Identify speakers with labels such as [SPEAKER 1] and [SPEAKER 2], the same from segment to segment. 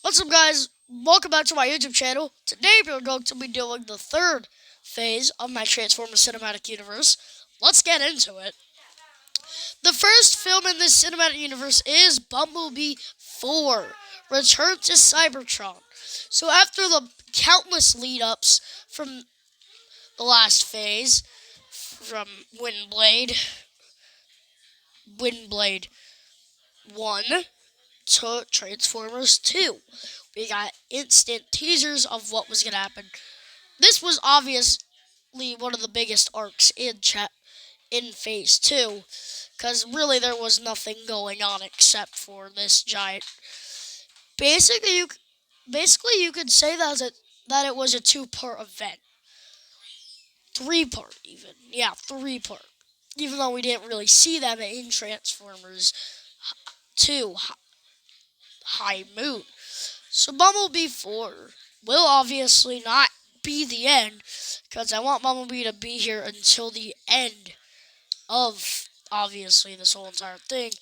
[SPEAKER 1] What's up, guys? Welcome back to my YouTube channel. Today we're going to be doing the third phase of my Transformers Cinematic Universe. Let's get into it. The first film in this cinematic universe is Bumblebee 4, Return to Cybertron. So after the countless lead-ups from the last phase, from Windblade 1 to Transformers 2, we got instant teasers of what was going to happen. This was obviously one of the biggest arcs in Phase 2, because really there was nothing going on except for this giant. Basically, you could say that it was a two-part event. Three-part, even. Yeah, three-part. Even though we didn't really see them in Transformers 2 High Moon. So Bumblebee 4 will obviously not be the end, because I want Bumblebee to be here until the end of, obviously, this whole entire thing.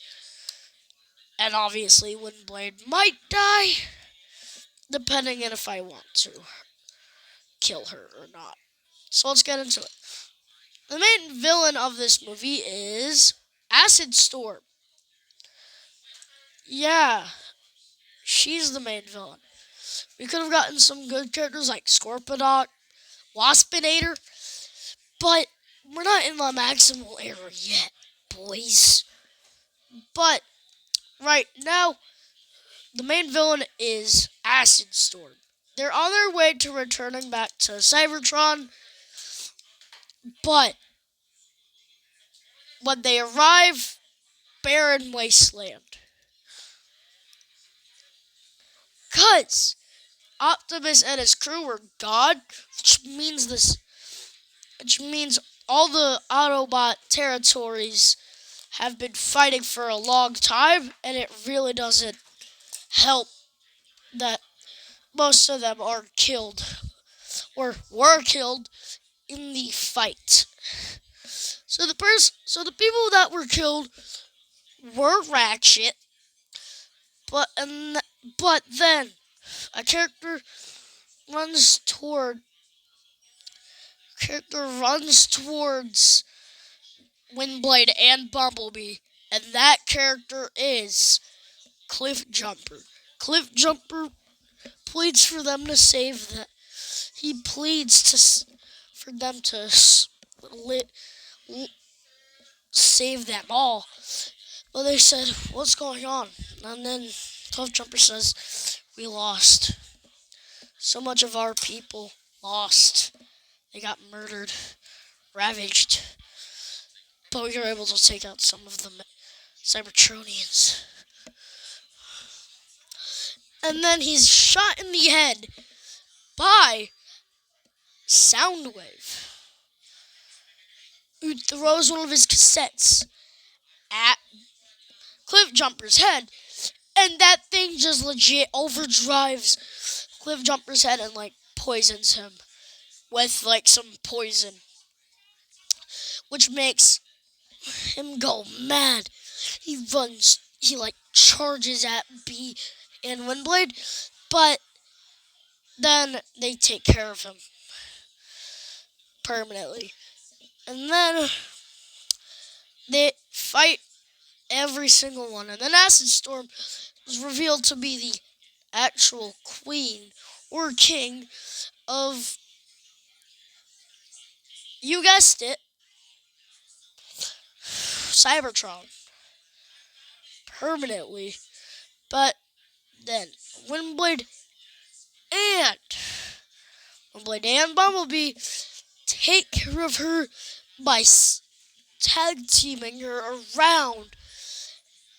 [SPEAKER 1] And obviously, Windblade might die, depending on if I want to kill her or not. So let's get into it. The main villain of this movie is Acid Storm. Yeah, she's the main villain. We could have gotten some good characters like Scorponok, Waspinator, but we're not in the Maximal era yet, boys. But right now, the main villain is Acid Storm. They're on their way to returning back to Cybertron, but when they arrive, barren wasteland. Cause Optimus and his crew were gone, which means all the Autobot territories have been fighting for a long time, and it really doesn't help that most of them are killed or were killed in the fight. So the people that were killed were Ratchet, but but then a runs toward character runs towards Windblade and Bumblebee, and that character is Cliff Jumper. Cliff Jumper pleads for them to save that. He pleads for them to save them all. But they said, "What's going on?" And then Cliff Jumper says, "We lost. So much of our people lost. They got murdered, ravaged. But we were able to take out some of the Cybertronians." And then he's shot in the head by Soundwave, who throws one of his cassettes at Cliff Jumper's head, and that thing just legit overdrives Cliff Jumper's head and poisons him with some poison, which makes him go mad. He charges at Bee and Windblade, but then they take care of him permanently. And then they fight every single one. And then Acid Storm was revealed to be the actual queen or king of, you guessed it, Cybertron. Permanently. But then and Windblade and Bumblebee take care of her by tag teaming her around,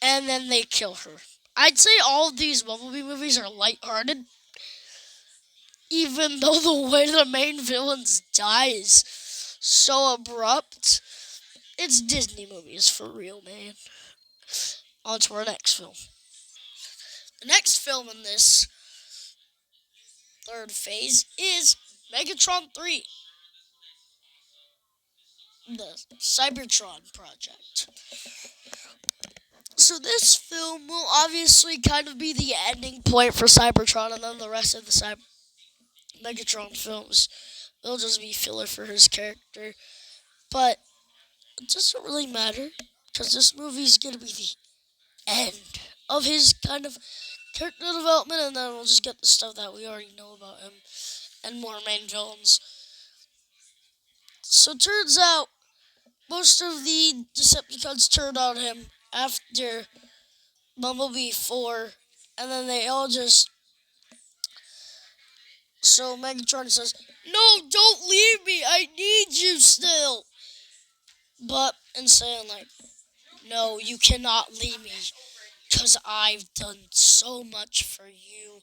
[SPEAKER 1] and then they kill her. I'd say all of these Bumblebee movies are lighthearted, even though the way the main villains die is so abrupt. It's Disney movies for real, man. On to our next film. The next film in this third phase is Megatron 3, the Cybertron project. So this film will obviously kind of be the ending point for Cybertron, and then the rest of the Megatron films will just be filler for his character. But it doesn't really matter because this movie's gonna be the end of his kind of character development, and then we'll just get the stuff that we already know about him and more main villains. So it turns out most of the Decepticons turned on him after Bumblebee 4, and then they all just. So Megatron says, "No, don't leave me! I need you still!" But saying like, "No, you cannot leave me, because I've done so much for you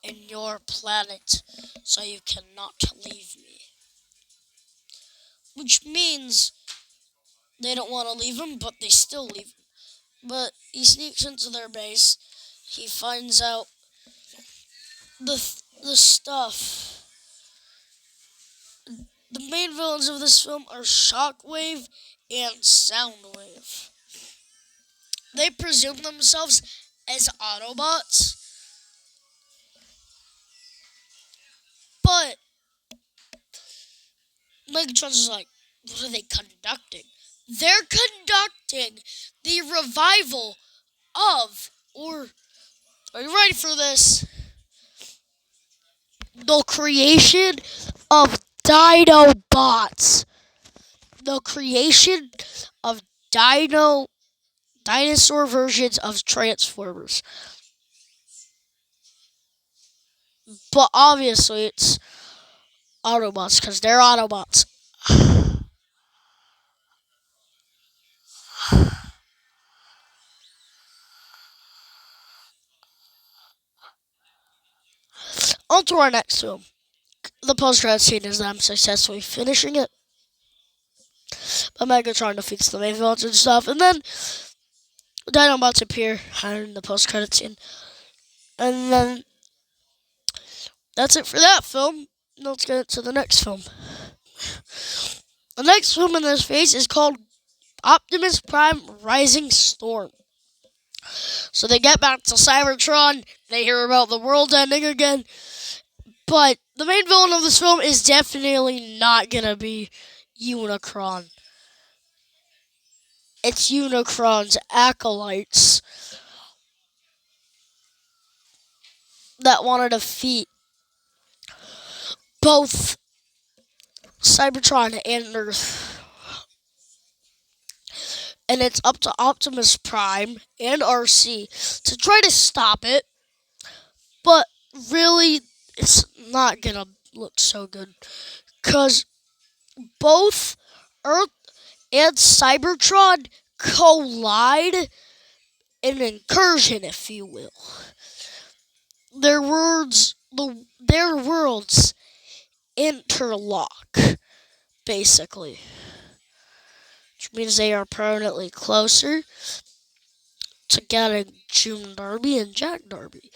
[SPEAKER 1] and your planet, so you cannot leave me." Which means they don't want to leave him, but they still leave him. But he sneaks into their base. He finds out the stuff. The main villains of this film are Shockwave and Soundwave. They presume themselves as Autobots, but Megatron's is like, what are they conducting? They're conducting the revival of, or are you ready for this? The creation of Dinobots. The creation of dinosaur versions of Transformers. But obviously it's Autobots because they're Autobots. On to our next film. The post-credit scene is them successfully finishing it. But Megatron defeats the main villains and stuff. And then Dinobots appear in the post-credit scene. And then that's it for that film. Let's get to the next film. The next film in this phase is called Optimus Prime Rising Storm. So they get back to Cybertron. They hear about the world ending again. But the main villain of this film is definitely not going to be Unicron. It's Unicron's acolytes that want to defeat both Cybertron and Earth. And it's up to Optimus Prime and RC to try to stop it. But really, it's not going to look so good. Because both Earth and Cybertron collide in an incursion, if you will. Their worlds interlock, basically. Which means they are permanently closer to getting June Darby and Jack Darby.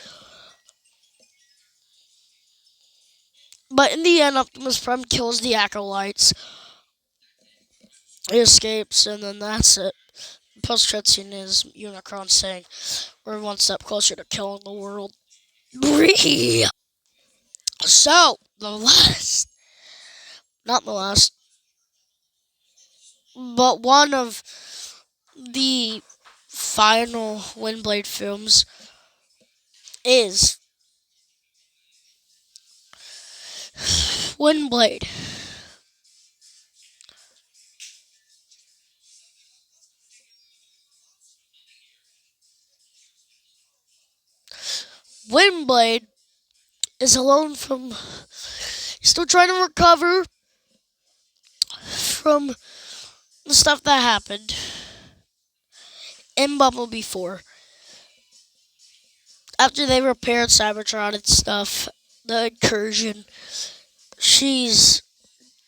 [SPEAKER 1] But in the end, Optimus Prime kills the acolytes. He escapes, and then that's it. The post-credit scene is Unicron saying, "We're one step closer to killing the world." So, not the last, but one of the final Windblade films is Windblade. Windblade is alone from. He's still trying to recover from the stuff that happened in Bumblebee 4. After they repaired Cybertron and stuff, the incursion, she's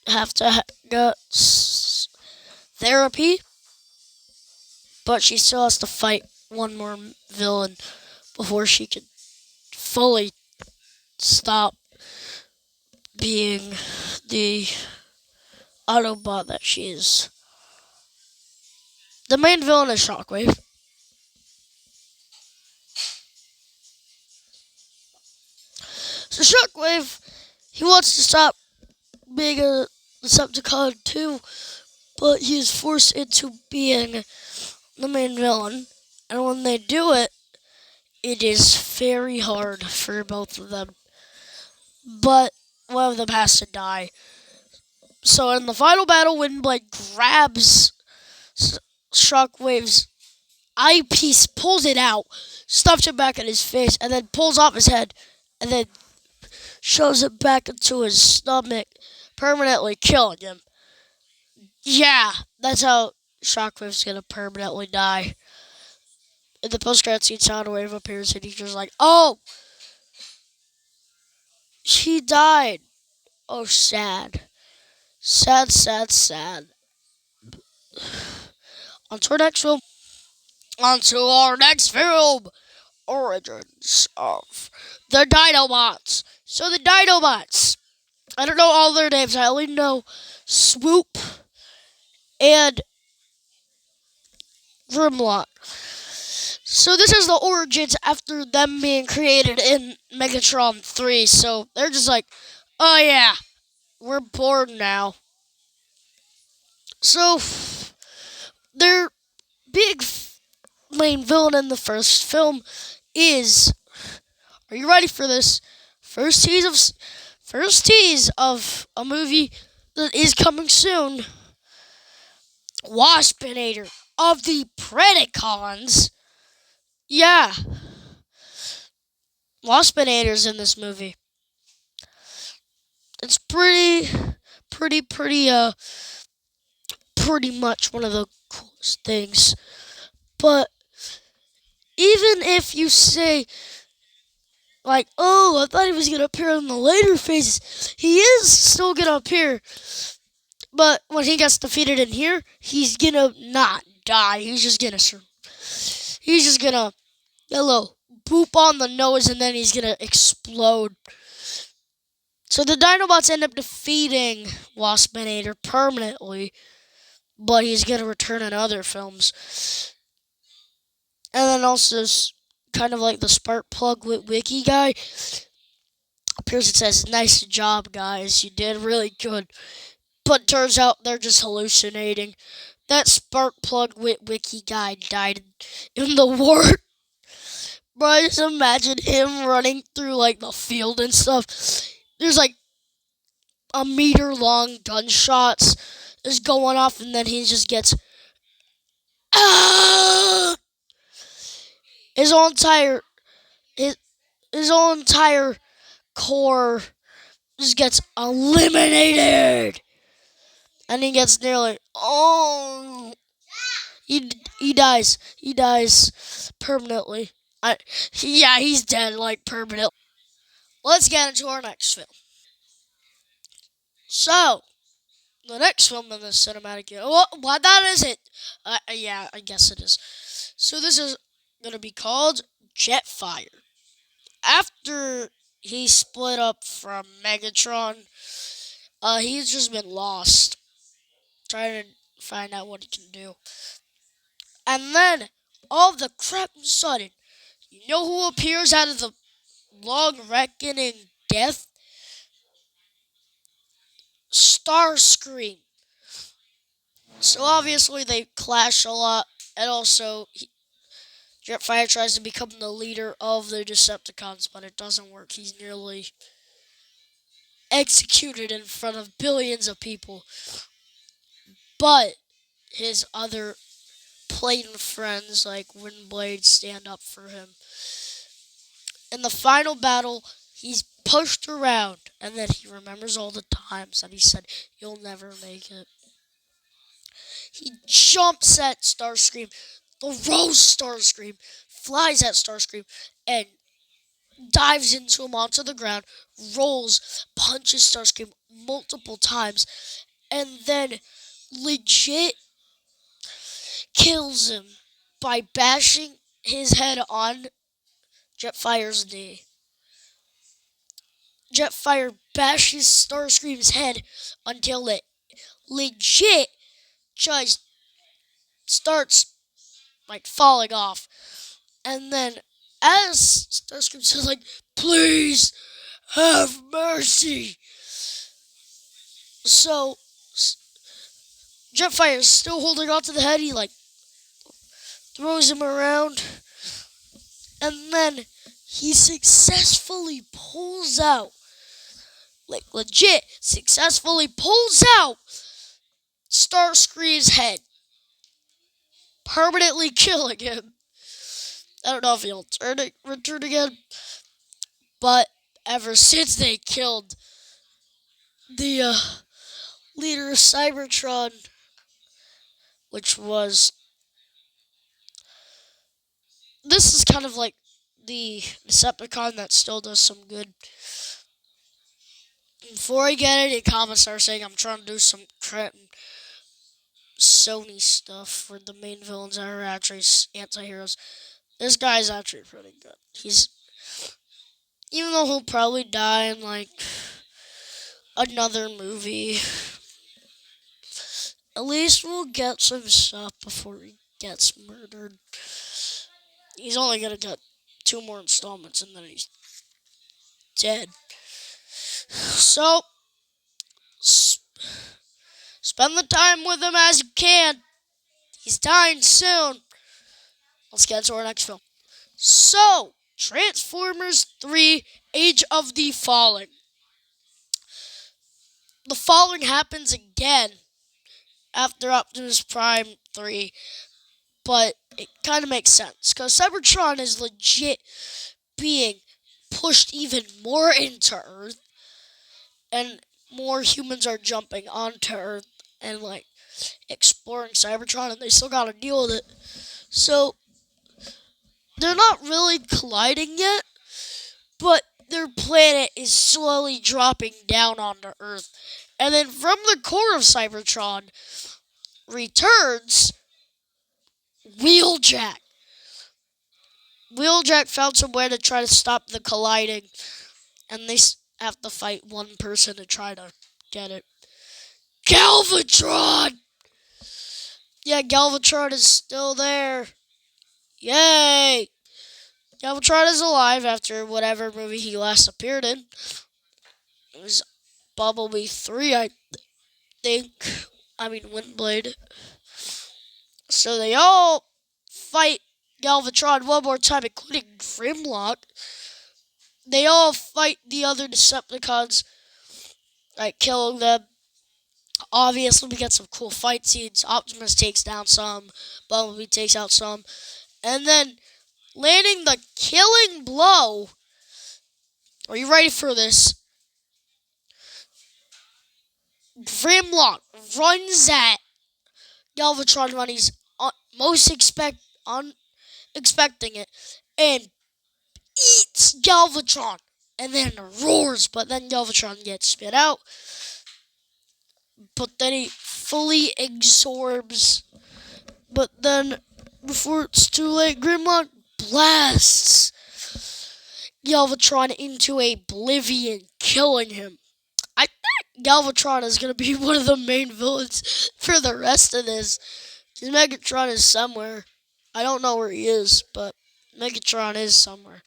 [SPEAKER 1] have to get therapy, but she still has to fight one more villain before she can fully stop being the Autobot that she is. The main villain is Shockwave. So Shockwave, he wants to stop being a Decepticon too, but he is forced into being the main villain. And when they do it, it is very hard for both of them. But one of them has to die. So in the final battle, Windblade grabs Shockwave's eyepiece, pulls it out, stuffs it back in his face, and then pulls off his head, and then shoves it back into his stomach, permanently killing him. Yeah, that's how Shockwave's gonna permanently die. In the post-credit scene, Soundwave appears, and he's just like, "Oh, she died. Oh, sad, sad, sad, sad." On to our next film. On to our next film. Origins of the Dinobots. So the Dinobots, I don't know all their names. I only know Swoop and Grimlock. So this is the origins after them being created in Megatron 3. So they're just like, oh yeah, we're bored now. So their big main villain in the first film is, are you ready for this? First tease of a movie that is coming soon. Waspinator of the Predacons. Yeah, Waspinator's in this movie. It's pretty much one of the coolest things. But even if you say, like, oh, I thought he was gonna appear in the later phases, he is still gonna appear. But when he gets defeated in here, he's gonna not die. He's just gonna get a little boop on the nose, and then he's gonna explode. So the Dinobots end up defeating Waspinator permanently, but he's gonna return in other films. And then also, kind of like the spark plug wiki guy appears and says, "Nice job, guys. You did really good." But turns out they're just hallucinating. That spark plug wiki guy died in the war. Bro, just imagine him running through like the field and stuff. There's like a meter long gunshots is going off, and then he just gets, ah! his whole entire his, his whole entire core just gets eliminated, and he gets nearly, oh, he dies permanently. Yeah, he's dead, like, permanently. Let's get into our next film. So the next film in the cinematic universe, what that is it? Yeah, I guess it is. So this is gonna be called Jetfire. After he split up from Megatron, he's just been lost, trying to find out what he can do. And then, all of the crap and sudden, you know who appears out of the long reckoning death? Starscream. So obviously they clash a lot, and also Jetfire tries to become the leader of the Decepticons, but it doesn't work. He's nearly executed in front of billions of people. But his other plain friends like Windblade stand up for him. In the final battle, he's pushed around, and then he remembers all the times that he said, "You'll never make it." He jumps at Starscream, throws Starscream, flies at Starscream, and dives into him onto the ground, rolls, punches Starscream multiple times, and then legit kills him by bashing his head on Jetfire's knee. Jetfire bashes Starscream's head until it legit just starts like falling off. And then as Starscream says, like, "Please have mercy. So Jetfire is still holding on to the head. He like throws him around, and then he successfully pulls out, like legit, successfully pulls out Starscream's head, permanently killing him. I don't know if he'll return again, but ever since they killed the leader of Cybertron, which was, this is kind of like the Decepticon that still does some good. Before I get any comments are saying I'm trying to do some crap and Sony stuff where the main villains are actually anti-heroes. This guy's actually pretty good. He's, even though he'll probably die in like another movie, at least we'll get some stuff before he gets murdered. He's only gonna get 2 more installments and then he's dead. So, spend the time with him as you can. He's dying soon. Let's get to our next film. So, Transformers 3 Age of the Fallen. The Fallen happens again after Optimus Prime 3, but it kind of makes sense because Cybertron is legit being pushed even more into Earth, and more humans are jumping onto Earth and like exploring Cybertron, and they still gotta deal with it. So they're not really colliding yet, but their planet is slowly dropping down onto Earth. And then from the core of Cybertron returns Wheeljack. Wheeljack found some way to try to stop the colliding, and they have to fight one person to try to get it. Galvatron! Yeah, Galvatron is still there. Yay! Galvatron is alive after whatever movie he last appeared in. It was Bumblebee 3, I think. I mean, Windblade. So they all fight Galvatron one more time, including Grimlock. They all fight the other Decepticons, like killing them. Obviously, we get some cool fight scenes. Optimus takes down some, Bumblebee takes out some, and then landing the killing blow. Are you ready for this? Grimlock runs at Galvatron when he's most expecting it, and eats Galvatron, and then roars, but then Galvatron gets spit out, but then he fully absorbs, but then before it's too late, Grimlock blasts Galvatron into oblivion, killing him. I think Galvatron is going to be one of the main villains for the rest of this. Megatron is somewhere. I don't know where he is, but Megatron is somewhere.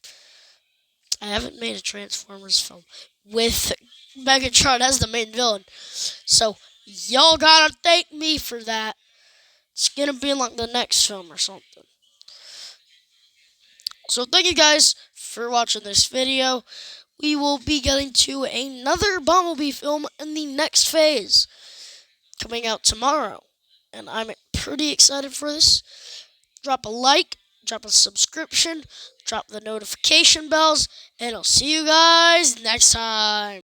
[SPEAKER 1] I haven't made a Transformers film with Megatron as the main villain. So, y'all gotta thank me for that. It's gonna be like the next film or something. So, thank you guys for watching this video. We will be getting to another Bumblebee film in the next phase, coming out tomorrow. And I'm pretty excited for this. Drop a like, drop a subscription, drop the notification bells, and I'll see you guys next time.